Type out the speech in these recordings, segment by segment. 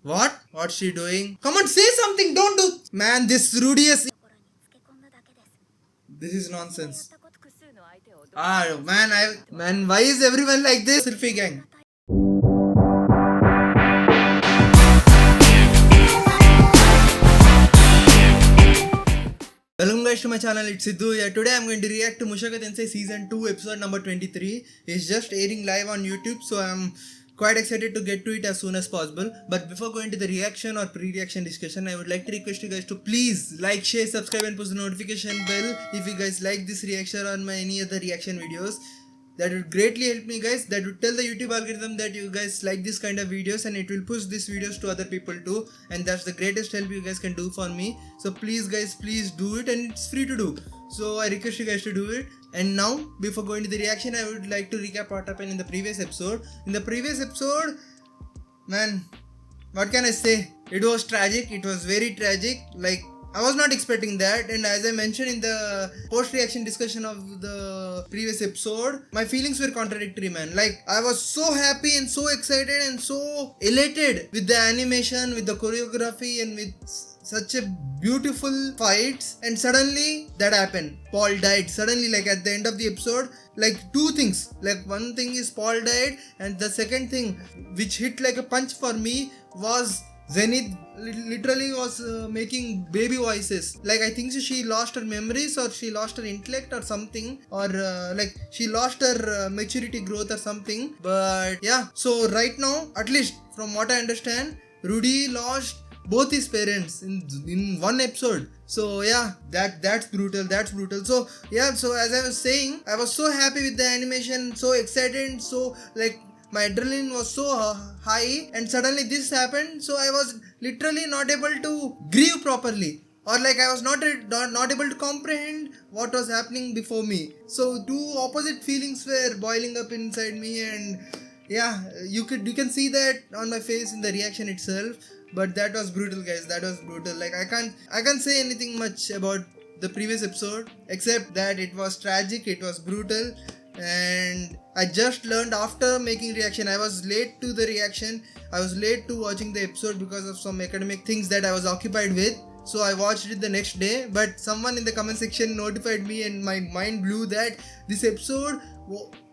What? What's she doing? Come on, say something. Don't do. Man, this Rudy is. This is nonsense. Man, why is everyone like this? Sylphy gang. Welcome guys to my channel, it's Sidhu. Yeah, today I'm going to react to Mushoku Tensei Season 2 episode number 23. It's just airing live on YouTube, so I'm quite excited to get to it as soon as possible. But before going to the reaction or pre-reaction discussion, I would like to request you guys to please like, share, subscribe and push the notification bell if you guys like this reaction or my any other reaction videos. That would greatly help me guys. That would tell the YouTube algorithm that you guys like this kind of videos and it will push these videos to other people too, and that's the greatest help you guys can do for me. So please guys, please do it, and it's free to do. So I request you guys to do it. And now before going to the reaction, I would like to recap what happened in the previous episode. In the previous episode, man, what can I say? It was tragic. It was very tragic. Like, I was not expecting that, and as I mentioned in the post-reaction discussion of the previous episode, my feelings were contradictory, man. Like, I was so happy and so excited and so elated with the animation, with the choreography and with such a beautiful fights, and suddenly that happened. Paul died suddenly, like at the end of the episode. Like two things, like one thing is Paul died, and the second thing which hit like a punch for me was Zenith literally was making baby voices. Like, I think she lost her memories or she lost her intellect or something, or like she lost her maturity growth or something. But yeah, so right now, at least from what I understand, Rudy lost both his parents in one episode. So yeah, that's brutal. So yeah, so as I was saying, I was so happy with the animation, so excited, so like my adrenaline was so high, and suddenly this happened. So I was literally not able to grieve properly, or like I was not able to comprehend what was happening before me. So two opposite feelings were boiling up inside me, and yeah, you can see that on my face in the reaction itself. But that was brutal, guys. That was brutal. Like, I can't say anything much about the previous episode except that it was tragic, it was brutal, and I just learned after making reaction. I was late to the reaction. I was late to watching the episode because of some academic things that I was occupied with. So I watched it the next day, but someone in the comment section notified me and my mind blew that this episode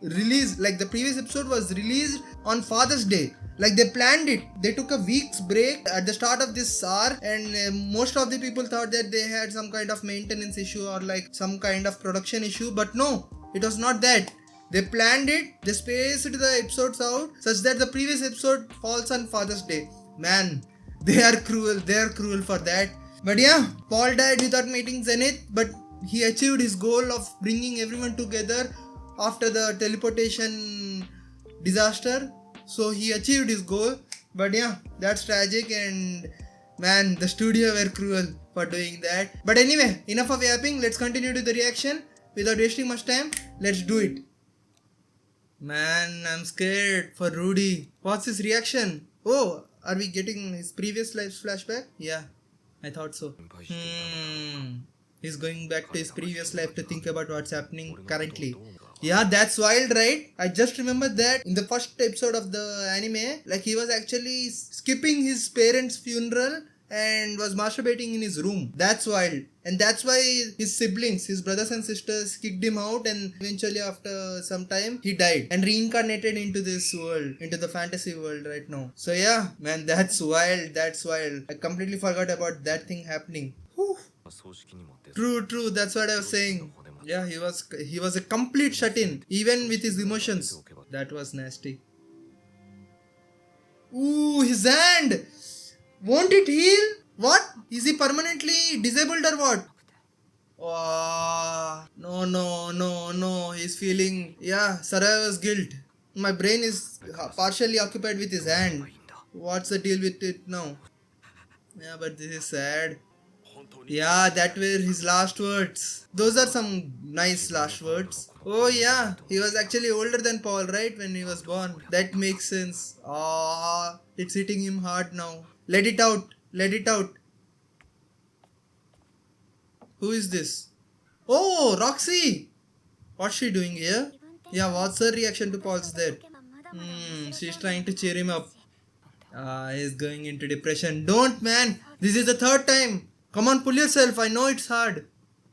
released, like the previous episode was released on Father's Day. Like, they planned it. They took a week's break at the start of this arc, and most of the people thought that they had some kind of maintenance issue or like some kind of production issue, but no, it was not that. They planned it, they spaced the episodes out such that the previous episode falls on Father's Day. Man, they are cruel for that. But yeah, Paul died without meeting Zenith, but he achieved his goal of bringing everyone together after the teleportation disaster. So he achieved his goal. But yeah, that's tragic, and man, the studio were cruel for doing that. But anyway, enough of yapping. Let's continue to the reaction without wasting much time. Let's do it. Man, I'm scared for Rudy. What's his reaction? Oh, are we getting his previous life's flashback? Yeah, I thought so. He's going back to his previous life to think about what's happening currently. Yeah, that's wild, right? I just remembered that in the first episode of the anime, like, he was actually skipping his parents' funeral and was masturbating in his room. That's wild. And that's why his siblings, his brothers and sisters, kicked him out, and eventually after some time he died and reincarnated into this world, into the fantasy world right now. So yeah, man, that's wild. I completely forgot about that thing happening. Whew. True, that's what I was saying. Yeah, he was a complete shut-in, even with his emotions. That was nasty. Ooh, his hand! Won't it heal? What? Is he permanently disabled or what? Oh, no. He's feeling, yeah, survivor's guilt. My brain is partially occupied with his hand. What's the deal with it now? Yeah, but this is sad. Yeah, that were his last words. Those are some nice last words. Oh yeah, he was actually older than Paul, right, when he was born. That makes sense. Ah, it's hitting him hard now. Let it out. Who is this? Oh, Roxy! What's she doing here? Yeah, what's her reaction to Paul's death? She's trying to cheer him up. He's going into depression. Don't, man. This is the third time. Come on, pull yourself. I know it's hard.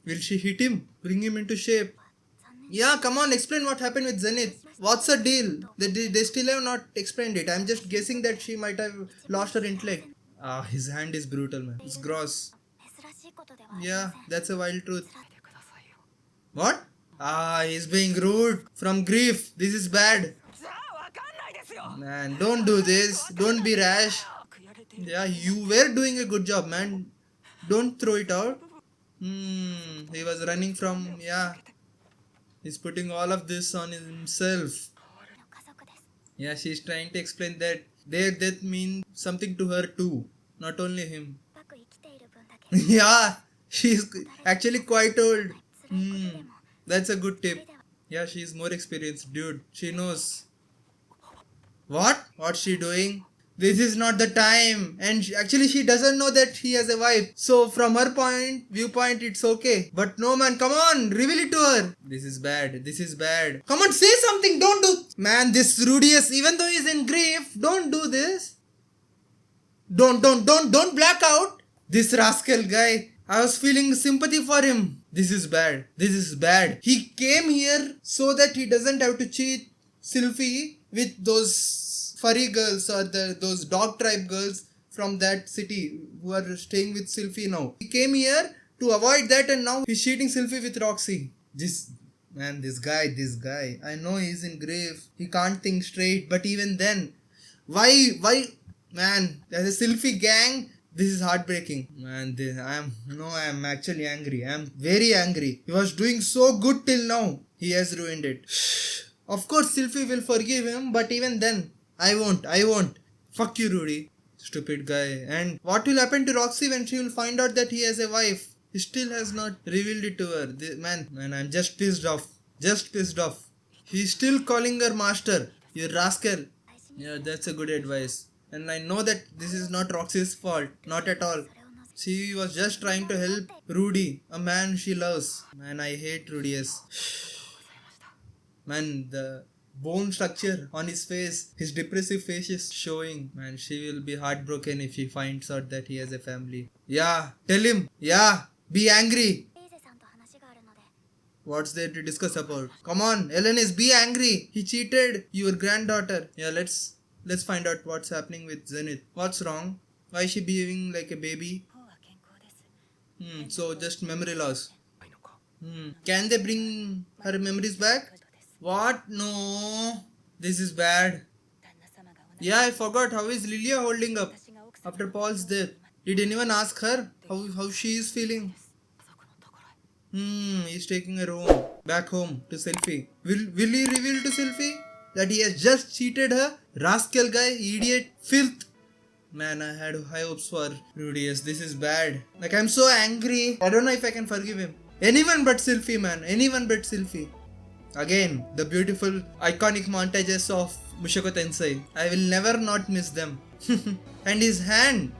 Will she hit him? Bring him into shape. Yeah, come on, explain what happened with Zenith. What's the deal? They still have not explained it. I'm just guessing that she might have lost her intellect. His hand is brutal, man. It's gross. Yeah, that's a wild truth. What? He's being rude from grief. This is bad. Man, don't do this. Don't be rash. Yeah, you were doing a good job, man. Don't throw it out. He was running from, yeah. He's putting all of this on himself. Yeah, she's trying to explain that their death means something to her too. Not only him. Yeah, she's actually quite old. That's a good tip. Yeah, she's more experienced, dude. She knows. What? What's she doing? This is not the time. And actually she doesn't know that he has a wife. So from her viewpoint, it's okay. But no, man, come on, reveal it to her. This is bad. This is bad. Come on, say something. Don't do. Man, this Rudius, even though he's in grief, don't do this. Don't black out. This rascal guy. I was feeling sympathy for him. This is bad. This is bad. He came here so that he doesn't have to cheat Sylphy with those furry girls or those dog tribe girls from that city who are staying with Sylphy now. He came here to avoid that and now he's cheating Sylphy with Roxy. This guy. I know he's in grief. He can't think straight, but even then, why, man, there's a Sylphy gang. This is heartbreaking. Man, I'm actually angry. I'm very angry. He was doing so good till now. He has ruined it. Of course, Sylphy will forgive him, but even then, I won't. Fuck you, Rudy. Stupid guy. And what will happen to Roxy when she will find out that he has a wife? He still has not revealed it to her. Man, I'm just pissed off. He's still calling her master. You rascal. Yeah, that's a good advice. And I know that this is not Roxy's fault. Not at all. She was just trying to help Rudy, a man she loves. Man, I hate Rudius. Man, the bone structure on his face, his depressive face is showing. Man, she will be heartbroken if she finds out that he has a family. Yeah, tell him. Yeah, be angry. What's there to discuss about? Come on, Elenis, be angry. He cheated your granddaughter. Yeah, let's find out what's happening with Zenith. What's wrong? Why is she behaving like a baby? So just memory loss. Can they bring her memories back? What? No. This is bad. Yeah, I forgot. How is Lilia holding up after Paul's death? Did anyone ask her how she is feeling? He's taking her back home to Sylphy. Will he reveal to Sylphy that he has just cheated her? Rascal guy, idiot, filth. Man, I had high hopes for Rudius. This is bad. Like, I'm so angry. I don't know if I can forgive him. Anyone but Sylphy, man. Anyone but Sylphy. Again, the beautiful, iconic montages of Mushoku Tensei. I will never not miss them. And his hand.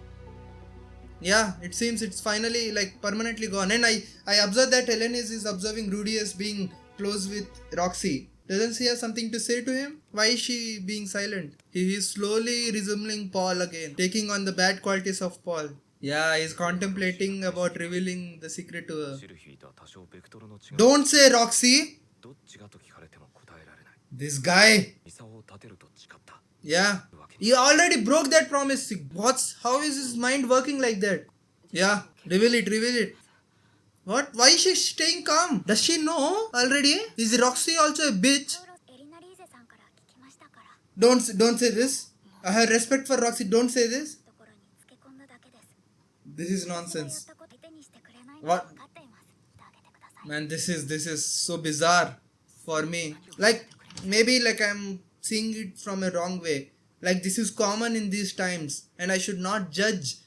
Yeah, it seems it's finally like permanently gone. And I observe that Elenis is observing Rudius being close with Roxy. Doesn't she have something to say to him? Why is she being silent? He is slowly resembling Paul again, taking on the bad qualities of Paul. Yeah, he's contemplating about revealing the secret to her. Don't say Roxy! This guy! Yeah, he already broke that promise. How is his mind working like that? Yeah, reveal it. What? Why is she staying calm? Does she know already? Is Roxy also a bitch? Don't say this. I have respect for Roxy. Don't say this. This is nonsense. What? Man, this is so bizarre for me. Like, maybe like I'm seeing it from a wrong way. Like, this is common in these times. And I should not judge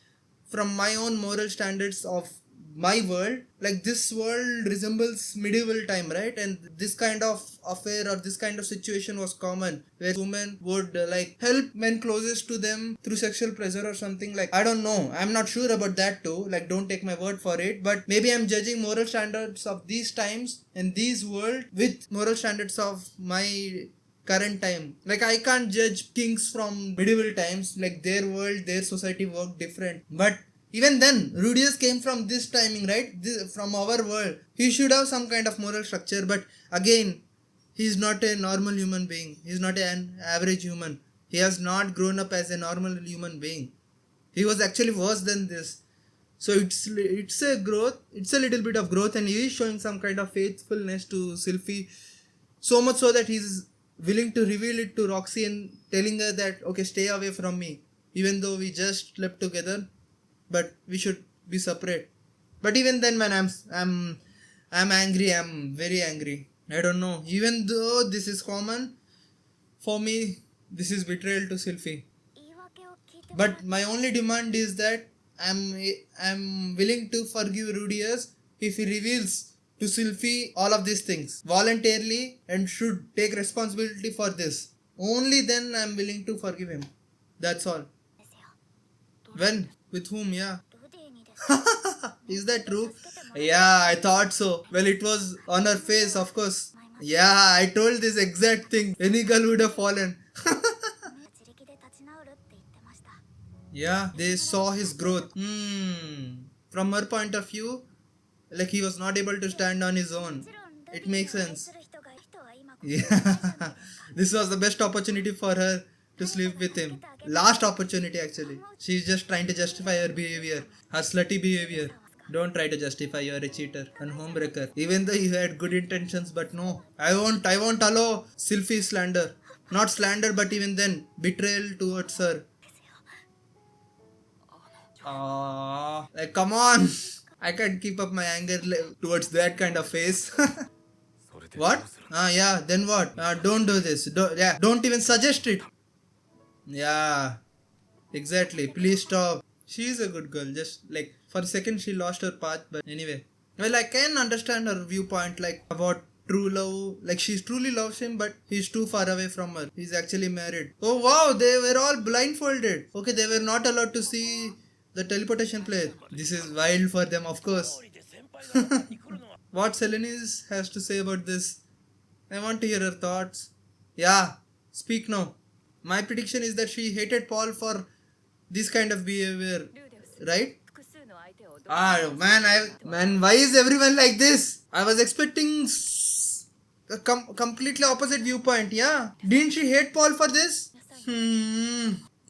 from my own moral standards of my world. Like, this world resembles medieval time, right? And this kind of affair or this kind of situation was common, where women would like help men closest to them through sexual pressure or something. Like, I don't know, I'm not sure about that too. Like, don't take my word for it, but maybe I'm judging moral standards of these times and these world with moral standards of my current time. Like I can't judge kings from medieval times. Like their world, their society worked different. But even then, Rudius came from this timing, right? From our world. He should have some kind of moral structure. But again, he is not a normal human being. He is not an average human. He has not grown up as a normal human being. He was actually worse than this. So it's a growth. It's a little bit of growth, and he is showing some kind of faithfulness to Sylphy, so much so that he's willing to reveal it to Roxy and telling her that okay, stay away from me, even though we just slept together, but we should be separate. But even then, man, I'm angry. I'm very angry. I don't know. Even though this is common for me, this is betrayal to Sylphy. But my only demand is that I'm willing to forgive Rudius if he reveals to Sylphy all of these things voluntarily and should take responsibility for this. Only then I'm willing to forgive him. That's all. When? With whom? Yeah. Is that true? Yeah, I thought so. Well, it was on her face, of course. Yeah, I told this exact thing. Any girl would have fallen. Yeah, they saw his growth. From her point of view, like he was not able to stand on his own. It makes sense. Yeah, this was the best opportunity for her to sleep with him. Last opportunity actually. She's just trying to justify her behavior, her slutty behavior. Don't try to justify you're a cheater and homebreaker. Even though you had good intentions, but no. I won't allow Sylphy slander. Not slander, but even then, betrayal towards her. Like come on. I can't keep up my anger towards that kind of face. What? Yeah, then what? Don't do this. Don't even suggest it. Yeah, exactly. Please stop. She is a good girl. Just like for a second she lost her path, but anyway. Well, I can understand her viewpoint, like about true love. Like she truly loves him, but he's too far away from her. He's actually married. Oh wow, they were all blindfolded. Okay, they were not allowed to see the teleportation play. This is wild for them, of course. What Selenis has to say about this? I want to hear her thoughts. Yeah, speak now. My prediction is that she hated Paul for this kind of behavior, right? Man, why is everyone like this? I was expecting a completely opposite viewpoint. Yeah, didn't she hate Paul for this?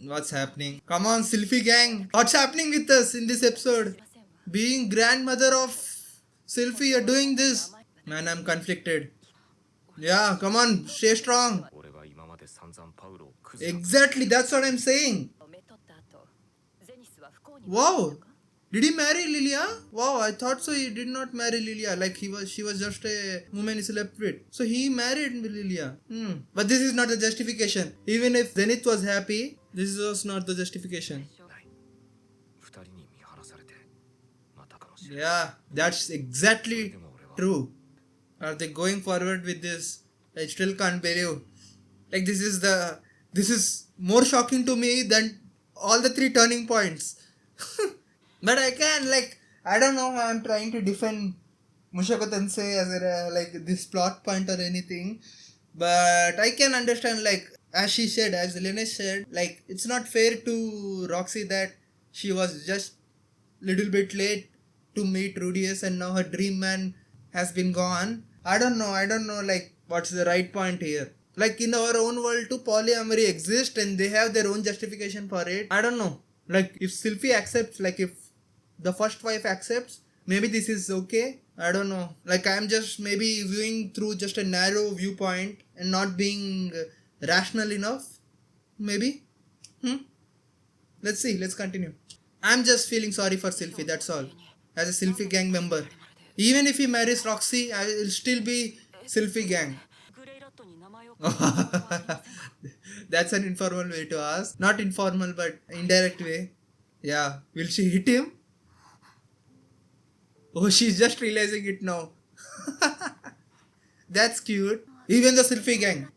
What's happening? Come on, Sylphy gang. What's happening with us in this episode? Being grandmother of Sylphy, you're doing this. Man, I'm conflicted. Yeah, come on, stay strong. Exactly, that's what I'm saying. Wow, did he marry Lilia? Wow, I thought so. He did not marry Lilia. Like she was just a woman he slept with. So he married Lilia. But this is not the justification. Even if Zenith was happy, this was not the justification. Yeah, that's exactly true. Are they going forward with this? I still can't believe. Like this is more shocking to me than all the 3 turning points. But I don't know how I'm trying to defend Mushoku Tensei as like this plot point or anything. But I can understand, like, as she said, as Linesh said, like, it's not fair to Roxy that she was just little bit late to meet Rudius and now her dream man has been gone. I don't know, like, what's the right point here. Like, in our own world too, polyamory exists and they have their own justification for it. I don't know. Like, if Sylphy accepts, like, if the first wife accepts, maybe this is okay. I don't know. Like, I'm just maybe viewing through just a narrow viewpoint and not being rational enough. Maybe. Let's see. Let's continue. I'm just feeling sorry for Sylphy. That's all. As a Sylphy gang member. Even if he marries Roxy, I will still be Sylphy gang. That's an informal way to ask. Not informal, but indirect way. Yeah. Will she hit him? Oh, she's just realizing it now. That's cute. Even the Sylphy gang.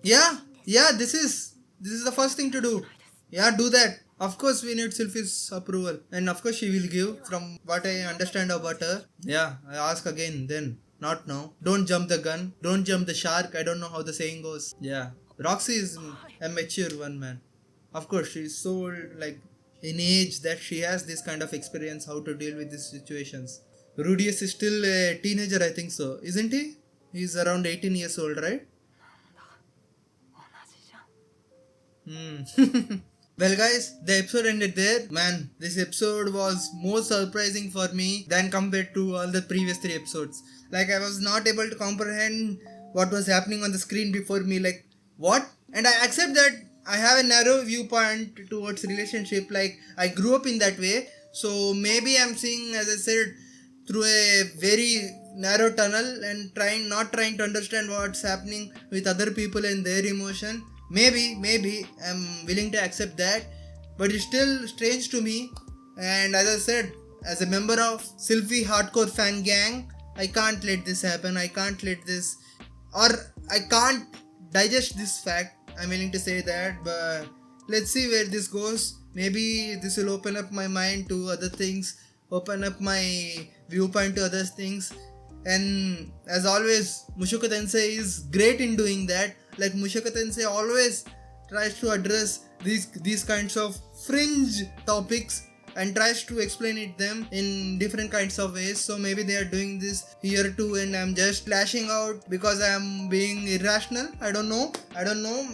Yeah, this is the first thing to do. Yeah, do that. Of course, we need Sylphy's approval. And of course, she will give from what I understand about her. Yeah, I ask again then. Not now. Don't jump the gun. Don't jump the shark. I don't know how the saying goes. Yeah. Roxy is a mature one, man. Of course, she's so like in age that she has this kind of experience how to deal with these situations. Rudius is still a teenager, I think so. Isn't he? He's around 18 years old, right? Well guys, the episode ended there. Man, this episode was more surprising for me than compared to all the previous 3 episodes. Like I was not able to comprehend what was happening on the screen before me. Like what? And I accept that I have a narrow viewpoint towards relationship. Like I grew up in that way. So maybe I'm seeing, as I said, through a very narrow tunnel and not trying to understand what's happening with other people and their emotion. Maybe I'm willing to accept that, but it's still strange to me. And as I said, as a member of Sylphy hardcore fan gang, I can't let this happen. I can't let this, or I can't digest this fact. I'm willing to say that, but let's see where this goes. Maybe this will open up my mind to other things, open up my viewpoint to other things. And as always, Mushoku Tensei is great in doing that. Like Mushoku Tensei always tries to address these kinds of fringe topics and tries to explain them in different kinds of ways. So maybe they are doing this here too, and I'm just lashing out because I'm being irrational. I don't know,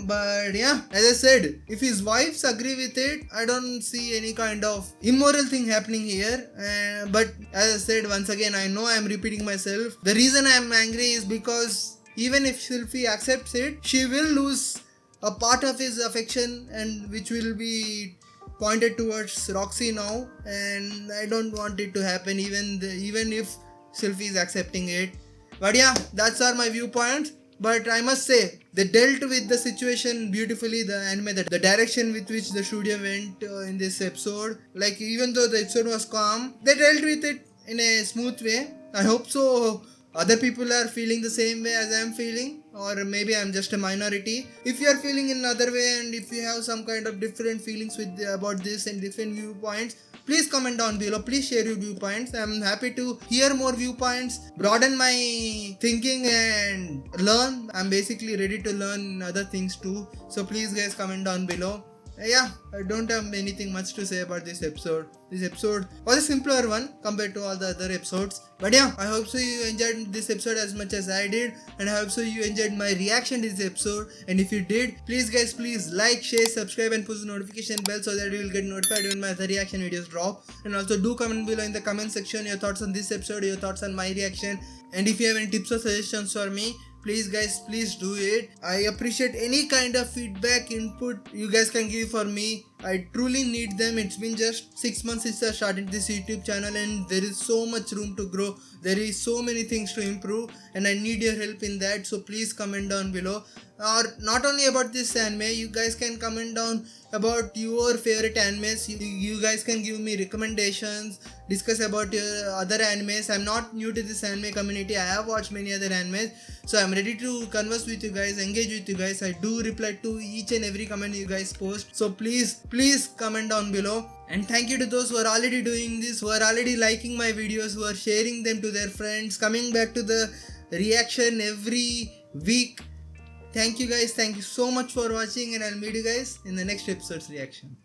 but yeah, as I said, if his wives agree with it, I don't see any kind of immoral thing happening here. But as I said, once again, I know I'm repeating myself. The reason I'm angry is because even if Sylphy accepts it, she will lose a part of his affection, and which will be pointed towards Roxy now, and I don't want it to happen even if Sylphy is accepting it. But yeah, that's are my viewpoints. But I must say, they dealt with the situation beautifully. The anime, the direction with which the studio went in this episode, like even though the episode was calm, they dealt with it in a smooth way. I hope so other people are feeling the same way as I am feeling, or maybe I'm just a minority. If you are feeling in another way, and if you have some kind of different feelings about this and different viewpoints, please comment down below. Please share your viewpoints. I'm happy to hear more viewpoints, broaden my thinking and learn. I'm basically ready to learn other things too. So please guys, comment down below. Yeah, I don't have anything much to say about this episode. This episode was a simpler one compared to all the other episodes. But yeah, I hope so you enjoyed this episode as much as I did, and I hope so you enjoyed my reaction to this episode. And if you did, please guys, please like, share, subscribe and push the notification bell so that you will get notified when my other reaction videos drop. And also do comment below in the comment section your thoughts on this episode, your thoughts on my reaction. And if you have any tips or suggestions for me, please guys, please do it. I appreciate any kind of feedback, input you guys can give for me. I truly need them. It's been just 6 months since I started this YouTube channel, and there is so much room to grow. There is so many things to improve, and I need your help in that. So please comment down below. Or not only about this anime, you guys can comment down about your favorite animes. You guys can give me recommendations, discuss about your other animes. I'm not new to this anime community. I have watched many other animes, so I'm ready to converse with you guys, engage with you guys. I do reply to each and every comment you guys post. So please comment down below. And thank you to those who are already doing this, who are already liking my videos, who are sharing them to their friends, coming back to the reaction every week. Thank you guys. Thank you so much for watching, and I'll meet you guys in the next episode's reaction.